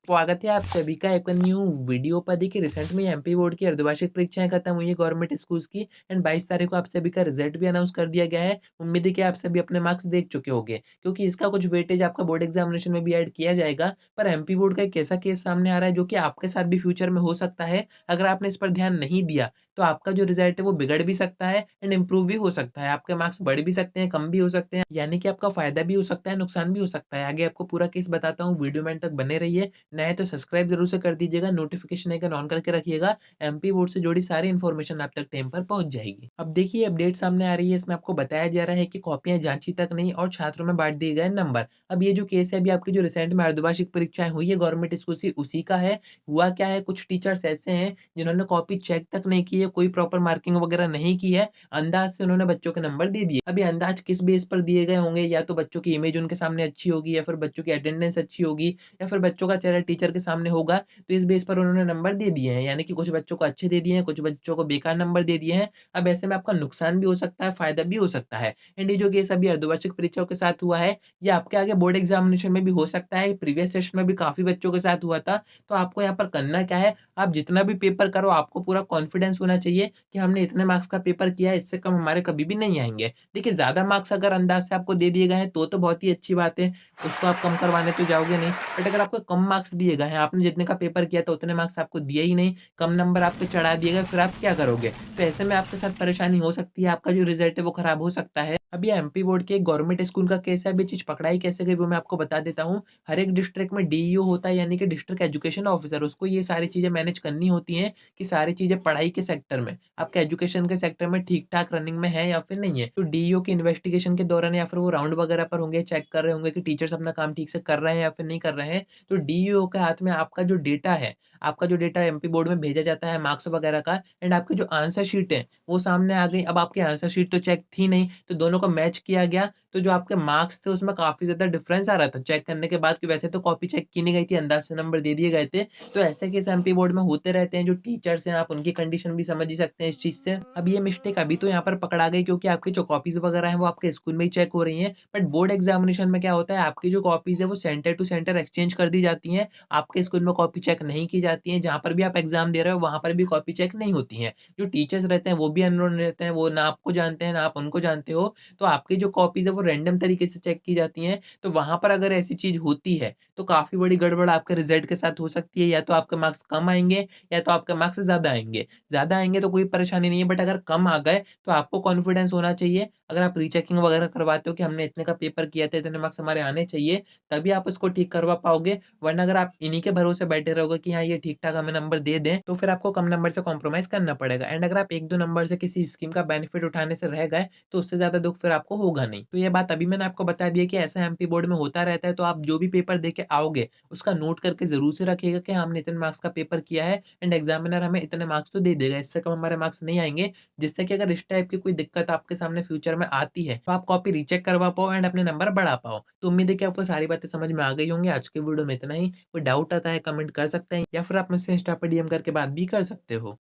स्वागत है आप सभी का एक न्यू वीडियो पर। देखिए रिसेंट में एमपी बोर्ड की अर्धवार्षिक परीक्षाएं खत्म हुई है गवर्नमेंट स्कूल्स की एंड 22 तारीख को आप सभी का रिजल्ट भी अनाउंस कर दिया गया है। उम्मीद है कि आप सभी अपने मार्क्स देख चुके होंगे क्योंकि इसका कुछ वेटेज आपका बोर्ड एग्जामिनेशन में भी ऐड किया जाएगा। पर एमपी बोर्ड का एक ऐसा केस सामने आ रहा है जो कि आपके साथ भी फ्यूचर में हो सकता है। अगर आपने इस पर ध्यान नहीं दिया तो आपका जो रिजल्ट है वो बिगड़ भी सकता है एंड इम्प्रूव भी हो सकता है। आपके मार्क्स बढ़ भी सकते हैं, कम भी हो सकते हैं, यानी कि आपका फायदा भी हो सकता है, नुकसान भी हो सकता है। आगे आपको पूरा केस बताता हूँ, वीडियो में अंत तक बने रहिए। नए तो सब्सक्राइब जरूर से कर दीजिएगा, नोटिफिकेशन आइकन ऑन करके रखिएगा। एमपी बोर्ड से जुड़ी सारी इन्फॉर्मेशन आप तक टाइम पर पहुंच जाएगी। अब देखिए अपडेट सामने आ रही है, इसमें आपको बताया जा रहा है कि कॉपियां जांची तक नहीं और छात्रों में बांट दिए गए नंबर। अब ये जो केस है अभी आपकी जो रिसेंट में अर्धवार्षिक परीक्षाएं हुई है गवर्नमेंट स्कूल से, उसी का है। हुआ क्या है, कुछ टीचर्स ऐसे हैं जिन्होंने कॉपी चेक तक नहीं की है, कोई प्रॉपर मार्किंग वगैरह नहीं की है, अंदाज से उन्होंने बच्चों के नंबर दे दिए। अभी अंदाज किस बेस पर दिए गए होंगे, या तो बच्चों की इमेज उनके सामने अच्छी होगी, या फिर बच्चों की अटेंडेंस अच्छी होगी, या फिर बच्चों का चेहरा टीचर के सामने होगा, तो इस बेस पर उन्होंने नंबर दे दिए हैं। यानी कि कुछ बच्चों को अच्छे दे दिए हैं, कुछ बच्चों को बेकार नंबर दे दिए हैं। अब ऐसे में आपका नुकसान भी हो सकता है, फायदा भी हो सकता है। एंड ये जो केस अभी अर्धवार्षिक परीक्षाओं के साथ हुआ है, ये आपके आगे बोर्ड एग्जामिनेशन में भी हो सकता है। प्रीवियस सेशन में भी काफी बच्चों के साथ हुआ था। तो आपको यहाँ पर करना क्या है, आप जितना भी पेपर करो आपको पूरा कॉन्फिडेंस होना चाहिए कि हमने इतने मार्क्स का पेपर किया है, इससे कम हमारे कभी भी नहीं आएंगे। देखिए ज्यादा मार्क्स अगर अंदाज से आपको दे दिए गए हैं तो बहुत ही अच्छी बात है, उसको आप कम करवाने तो जाओगे नहीं। बट अगर आपको कम मार्क्स दिए गए हैं, आपने जितने का पेपर किया था उतने मार्क्स आपको दिए ही नहीं, कम नंबर आप पे चढ़ा दिए गए, फिर आप क्या करोगे? तो ऐसे में आपके साथ परेशानी हो सकती है, आपका जो रिजल्ट है वो खराब हो सकता है। अब ये एमपी बोर्ड के एक गवर्नमेंट स्कूल का केस है। अब ये चीज पकड़ाई कैसे गई वो मैं आपको बता देता हूँ। हर एक डिस्ट्रिक्ट में डीईओ होता है, यानी कि डिस्ट्रिक्ट एजुकेशन ऑफिसर, उसको ये सारी चीजें मैनेज करनी होती हैं कि सारी चीजें पढ़ाई के सेक्टर में, आपके एजुकेशन के सेक्टर में ठीक ठाक रनिंग में है या फिर नहीं है। तो डीईओ की इन्वेस्टिगेशन के दौरान या फिर वो राउंड वगैरह पर होंगे, चेक कर रहे होंगे कि टीचर्स अपना काम ठीक से कर रहे हैं या फिर नहीं कर रहे हैं। तो डीईओ के हाथ में आपका जो डेटा है, आपका जो डेटा एमपी बोर्ड में भेजा जाता है मार्क्स वगैरह का, एंड आपकी जो आंसर शीट है वो सामने आ गई। अब आपकी आंसर शीट तो चेक थी नहीं, तो दोनों को मैच किया गया, तो जो आपके मार्क्स थे उसमें काफी ज्यादा डिफरेंस आ रहा था चेक करने के बाद, कि वैसे तो कॉपी चेक की नहीं गई थी, अंदाज से नंबर दे दिए गए थे। तो ऐसे केस एमपी बोर्ड में होते रहते हैं। जो टीचर्स हैं आप उनकी कंडीशन भी समझ ही सकते हैं इस चीज से। अब ये मिस्टेक अभी तो यहाँ पर पकड़ा गई क्योंकि आपकी जो कॉपीज वगैरह हैं वो आपके स्कूल में ही चेक हो रही हैं। बट बोर्ड एग्जामिनेशन में क्या होता है, आपकी जो कॉपीज है वो सेंटर टू सेंटर एक्सचेंज कर दी जाती हैं। आपके स्कूल में कॉपी चेक नहीं की जाती है, जहाँ पर भी आप एग्जाम दे रहे हो वहां पर भी कॉपी चेक नहीं होती है। जो टीचर्स रहते हैं वो भी अननोन रहते हैं, वो ना आपको जानते हैं ना आप उनको जानते हो। तो आपकी जो कॉपीज है वो रैंडम तरीके से चेक की जाती हैं। तो वहां पर अगर ऐसी चीज होती है तो काफी बड़ी गड़बड़ आपके रिजल्ट के साथ हो सकती है। या तो आपके मार्क्स कम आएंगे या तो आपके मार्क्स ज्यादा आएंगे। ज्यादा आएंगे तो कोई परेशानी नहीं है, बट अगर कम आ गए तो आपको कॉन्फिडेंस होना चाहिए। अगर आप रीचेकिंग वगैरह करवाते हो कि हमने इतने का पेपर किया था, इतने मार्क्स हमारे आने चाहिए, तभी आप उसको ठीक करवा पाओगे। वरना अगर आप इन्हीं के भरोसे बैठे रहोगे कि हाँ ये ठीक ठाक हमें नंबर दे दें, तो फिर आपको कम नंबर से कॉम्प्रोमाइज करना पड़ेगा। एंड अगर आप एक दो नंबर से किसी स्कीम का बेनिफिट उठाने से रह गए तो उससे ज्यादा दुख फिर आपको होगा नहीं। तो ये बात अभी मैंने आपको बता दी है कि ऐसा एमपी बोर्ड में होता रहता है। तो आप जो भी पेपर दे के आओगे उसका नोट करके जरूर से रखिएगा कि हमने इतने मार्क्स का पेपर किया है एंड एग्जामिनर हमें इतने मार्क्स तो दे देगा, इससे कम हमारे मार्क्स नहीं आएंगे। जिससे कि अगर इस टाइप की कोई दिक्कत आपके सामने फ्यूचर में आती है तो आप कॉपी रीचेक करवा पाओ एंड अपने नंबर बढ़ा पाओ। तो उम्मीद है कि आपको सारी बातें समझ में आ गई होंगी। आज के वीडियो में इतना ही। कोई डाउट आता है कमेंट कर सकते हैं, या फिर आप मुझसे इंस्टा पर डीएम करके बात भी कर सकते हो।